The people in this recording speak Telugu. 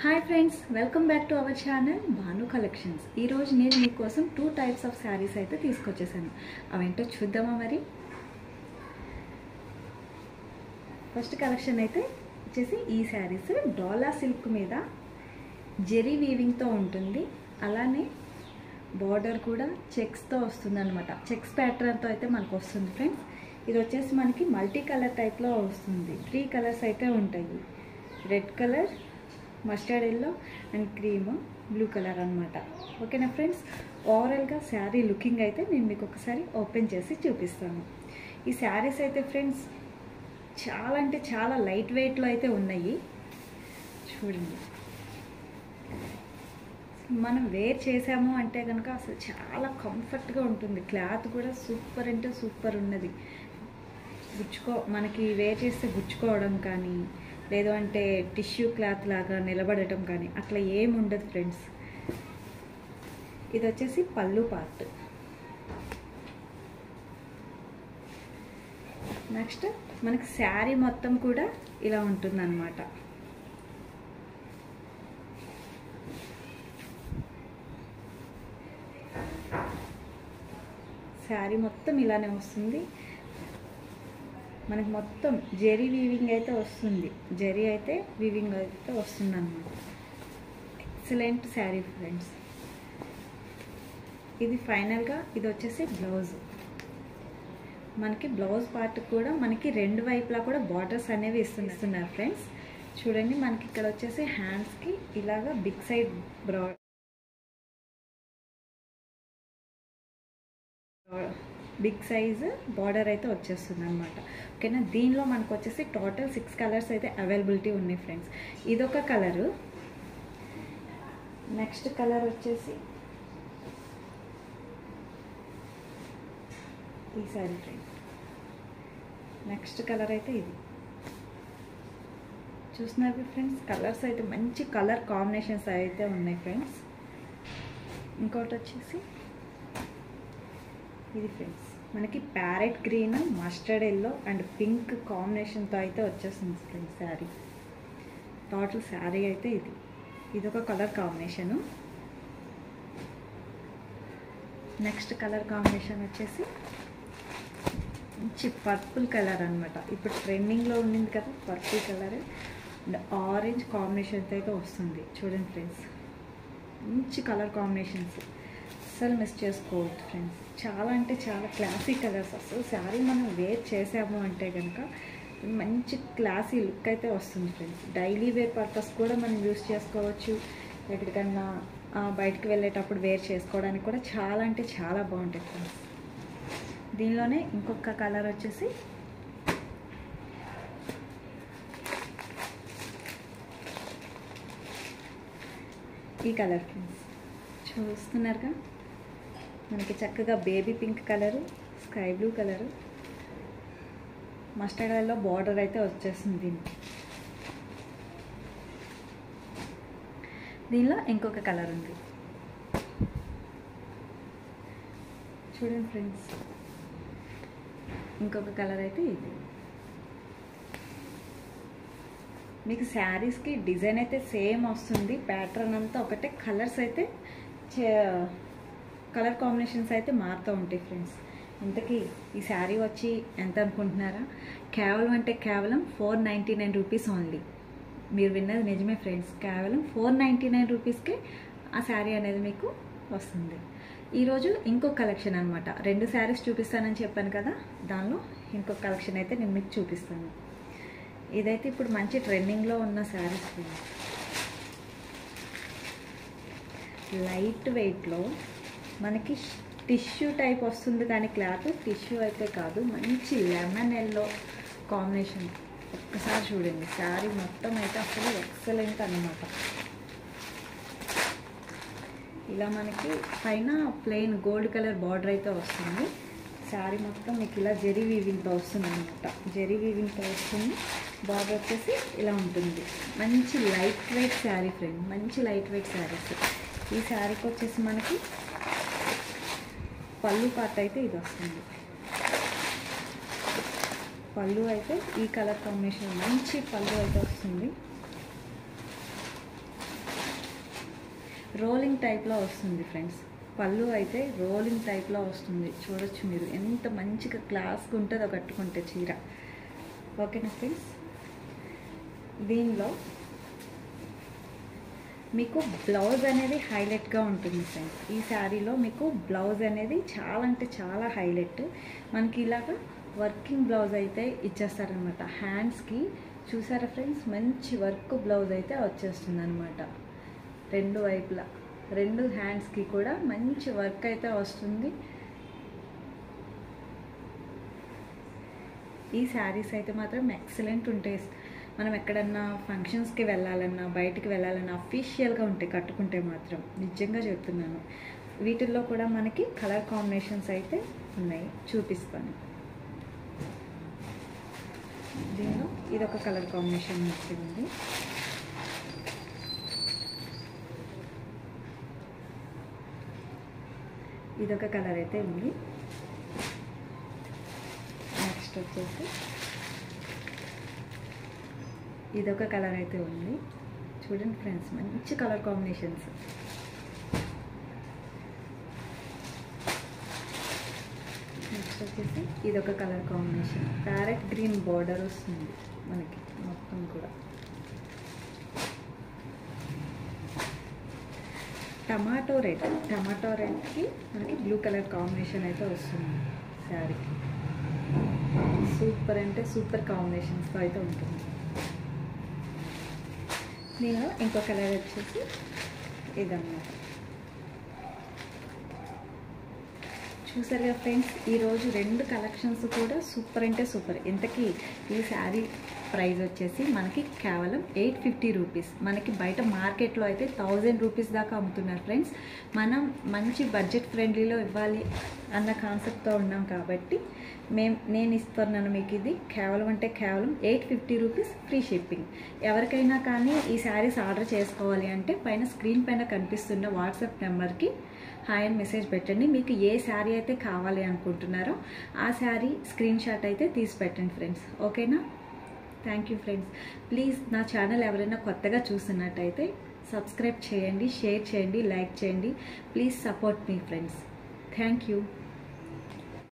Hi friends, welcome back to our channel Bhanu collections. ఈరోజు నేను మీకోసం 2 టైప్స్ ఆఫ్ శారీస్ అయితే తీసుకొచ్చేసాను. అవేంటో చూద్దామా మరి. ఫస్ట్ కలెక్షన్ అయితే వచ్చేసి ఈ శారీస్ డోలా సిల్క్ మీద జెరీ వీవింగ్తో ఉంటుంది. అలానే బార్డర్ కూడా చెక్స్తో వస్తుంది అనమాట. చెక్స్ ప్యాటర్న్తో అయితే మనకు వస్తుంది ఫ్రెండ్స్. ఇది వచ్చేసి మనకి మల్టీ కలర్ టైప్లో వస్తుంది. 3 కలర్స్ అయితే ఉంటాయి. Red colour, mustard yellow and cream, blue colour అనమాట. ఓకేనా ఫ్రెండ్స్, ఓవరాల్గా శారీ లుకింగ్ అయితే నేను మీకు ఒకసారి ఓపెన్ చేసి చూపిస్తాను. ఈ శారీస్ అయితే ఫ్రెండ్స్ చాలా అంటే చాలా లైట్ వెయిట్లో అయితే ఉన్నాయి. చూడండి, మనం వేర్ చేసాము అంటే కనుక అసలు చాలా కంఫర్ట్గా ఉంటుంది. క్లాత్ కూడా సూపర్ అంటే సూపర్ ఉన్నది. మనకి వేర్ చేస్తే గుచ్చుకోవడం కానీ, లేదు అంటే టిష్యూ క్లాత్ లాగా నిలబడటం కానీ అట్లా ఏమి ఉండదు ఫ్రెండ్స్. ఇది వచ్చేసి పళ్ళు పార్ట్. నెక్స్ట్ మనకి శారీ మొత్తం కూడా ఇలా ఉంటుందన్నమాట. శారీ మొత్తం ఇలానే వస్తుంది. మనకి మొత్తం జెరీ వీవింగ్ అయితే వస్తుంది. జెరీ అయితే వీవింగ్ అయితే వస్తుంది అన్నమాట. Excellent sari friends. ఇది ఫైనల్గా ఇది వచ్చేసి బ్లౌజ్. మనకి బ్లౌజ్ పార్ట్ కూడా మనకి 2 వైపులా కూడా బార్డర్స్ అనేవి ఇస్తున్నారు ఫ్రెండ్స్. చూడండి, మనకి ఇక్కడ వచ్చేసి హ్యాండ్స్కి ఇలాగా big side big size border అయితే వచ్చేస్తుంది అనమాట. ఓకేనా, దీనిలో మనకు వచ్చేసి టోటల్ 6 కలర్స్ అయితే అవైలబిలిటీ ఉన్నాయి ఫ్రెండ్స్. ఇదొక కలరు. నెక్స్ట్ కలర్ వచ్చేసి ఈ సారీ ఫ్రెండ్స్. నెక్స్ట్ కలర్ అయితే ఇది. చూస్తున్నారు ఫ్రెండ్స్, కలర్స్ అయితే మంచి కలర్ కాంబినేషన్స్ అయితే ఉన్నాయి ఫ్రెండ్స్. ఇంకోటి వచ్చేసి ఇది ఫ్రెండ్స్, మనకి parrot green, mustard yellow and pink కాంబినేషన్తో అయితే వచ్చేస్తుంది ఫ్రెండ్స్ శారీ. టోటల్ శారీ అయితే ఇదొక colour combination. Next colour combination వచ్చేసి మంచి పర్పుల్ కలర్ అనమాట. ఇప్పుడు ట్రెండింగ్లో ఉండింది కదా పర్పుల్ కలర్ అండ్ ఆరెంజ్ కాంబినేషన్తో అయితే వస్తుంది. చూడండి ఫ్రెండ్స్, మంచి కలర్ కాంబినేషన్స్, అస్సలు మిస్ చేసుకోవద్దు ఫ్రెండ్స్. చాలా అంటే చాలా క్లాసీ కలర్స్. అసలు శారీ మనం వేర్ చేసాము అంటే కనుక మంచి క్లాసీ లుక్ అయితే వస్తుంది ఫ్రెండ్స్. డైలీ వేర్ పర్పస్ కూడా మనం యూస్ చేసుకోవచ్చు. ఎక్కడికన్నా బయటకు వెళ్ళేటప్పుడు వేర్ చేసుకోవడానికి కూడా చాలా అంటే చాలా బాగుంటుంది ఫ్రెండ్స్. దీనిలోనే ఇంకొక కలర్ వచ్చేసి ఈ కలర్ ఫ్రెండ్స్. చూస్తున్నారుగా, మనకి చక్కగా baby pink colour, sky blue colour, mustard yellow border అయితే వచ్చేస్తుంది. దీనిలో ఇంకొక కలర్ ఉంది. చూడండి ఫ్రెండ్స్, ఇంకొక కలర్ అయితే ఇది. మీకు శారీస్కి డిజైన్ అయితే సేమ్ వస్తుంది. ప్యాటర్న్ అంతా ఒకటే, కలర్స్ అయితే కలర్ కాంబినేషన్స్ అయితే మారుతూ ఉంటాయి ఫ్రెండ్స్. ఇంతకీ ఈ శారీ వచ్చి ఎంత అనుకుంటున్నారా? కేవలం అంటే కేవలం 499 రూపీస్ ఓన్లీ. మీరు విన్నది నిజమే ఫ్రెండ్స్, కేవలం 499 రూపీస్కే ఆ శారీ అనేది మీకు వస్తుంది. ఈరోజు ఇంకొక కలెక్షన్ అనమాట. 2 శారీస్ చూపిస్తానని చెప్పాను కదా, దానిలో ఇంకొక కలెక్షన్ అయితే నేను మీకు చూపిస్తాను. ఇదైతే ఇప్పుడు మంచి ట్రెండింగ్లో ఉన్న శారీస్ ఫ్రెండ్స్. లైట్ వెయిట్లో మనకి టిష్యూ టైప్ వస్తుంది, కానీ క్లాత్ టిష్యూ అయితే కాదు. మంచి లెమన్ ఎల్లో కాంబినేషన్. ఒక్కసారి చూడండి, శారీ మొత్తం అయితే అసలు ఎక్సలెంట్ అన్నమాట. ఇలా మనకి పైన ప్లెయిన్ గోల్డ్ కలర్ బార్డర్ అయితే వస్తుంది. శారీ మొత్తం మీకు ఇలా జెరీ వీవింగ్తో వస్తుంది అనమాట. జెరీ వీవింగ్తో వస్తుంది. బార్డర్ వచ్చేసి ఇలా ఉంటుంది. మంచి లైట్ వెయిట్ శారీ ఫ్రెండ్, మంచి లైట్ వెయిట్ శారీస్. ఈ శారీకి వచ్చేసి మనకి పళ్ళు పార్ట్ అయితే ఇది వస్తుంది. పళ్ళు అయితే ఈ కలర్ కాంబినేషన్ మంచి పళ్ళు అయితే వస్తుంది. రోలింగ్ టైప్లో వస్తుంది ఫ్రెండ్స్. పళ్ళు అయితే రోలింగ్ టైప్లో వస్తుంది, చూడొచ్చు మీరు ఎంత మంచిగా క్లాస్గా ఉంటుందో కట్టుకుంటే చీర. ఓకేనా ఫ్రెండ్స్, దీనిలో మీకు బ్లౌజ్ అనేది హైలైట్గా ఉంటుంది ఫ్రెండ్స్. ఈ శారీలో మీకు బ్లౌజ్ అనేది చాలా అంటే చాలా హైలైట్. మనకి ఇలాగా వర్కింగ్ బ్లౌజ్ అయితే ఇచ్చేస్తారనమాట హ్యాండ్స్కి. చూసారా ఫ్రెండ్స్, మంచి వర్క్ బ్లౌజ్ అయితే వచ్చేస్తుంది అనమాట. రెండు వైపులా, రెండు హ్యాండ్స్కి కూడా మంచి వర్క్ అయితే వస్తుంది. ఈ శారీస్ అయితే మాత్రం ఎక్సలెంట్ ఉంటాయి. మనం ఎక్కడన్నా ఫంక్షన్స్కి వెళ్ళాలన్నా, బయటికి వెళ్ళాలన్నా అఫీషియల్గా ఉంటాయి కట్టుకుంటే మాత్రం, నిజంగా చెప్తున్నాను. వీటిల్లో కూడా మనకి కలర్ కాంబినేషన్స్ అయితే ఉన్నాయి, చూపిస్తాను. దీనిలో ఇదొక కలర్ కాంబినేషన్ వచ్చింది. ఇదొక కలర్ అయితే ఉంది. నెక్స్ట్ వచ్చేసి ఇదొక కలర్ అయితే ఉంది. చూడండి ఫ్రెండ్స్, మంచి కలర్ కాంబినేషన్స్. నెక్స్ట్ వచ్చేసి ఇదొక colour combination, parrot green border వస్తుంది మనకి మొత్తం కూడా. టమాటో రెడ్కి మనకి బ్లూ కలర్ కాంబినేషన్ అయితే వస్తుంది శారీకి. సూపర్ అంటే సూపర్ కాంబినేషన్స్తో అయితే ఉంటుంది. నేను ఇంకో కలర్ వచ్చేసి ఇదన్నమాట. చూసారుగా ఫ్రెండ్స్, ఈరోజు రెండు కలెక్షన్స్ కూడా సూపర్ అంటే సూపర్. ఇంతకీ ఈ శారీ ప్రైస్ వచ్చేసి మనకి కేవలం 850 రూపీస్. మనకి బయట మార్కెట్లో అయితే 1000 రూపీస్ దాకా అమ్ముతున్నారు ఫ్రెండ్స్. మనం మంచి బడ్జెట్ ఫ్రెండ్లీలో ఇవ్వాలి అన్న కాన్సెప్ట్తో ఉన్నాం కాబట్టి నేను ఇస్తున్నాను మీకు ఇది కేవలం అంటే కేవలం 850 రూపీస్, ఫ్రీ షిప్పింగ్. ఎవరికైనా కానీ ఈ శారీస్ ఆర్డర్ చేసుకోవాలి అంటే పైన స్క్రీన్ పైన కనిపిస్తున్న వాట్సాప్ నెంబర్కి హాయ్ అని మెసేజ్ పెట్టండి. మీకు ఏ శారీ అయితే కావాలి అనుకుంటున్నారో ఆ శారీ స్క్రీన్ షాట్ అయితే తీసి పెట్టండి ఫ్రెండ్స్. ఓకేనా? Thank you friends. ప్లీజ్ నా ఛానల్ ఎవరైనా కొత్తగా చూస్తున్నట్టయితే సబ్స్క్రైబ్ చేయండి, షేర్ చేయండి, లైక్ చేయండి. Please support me friends. Thank you.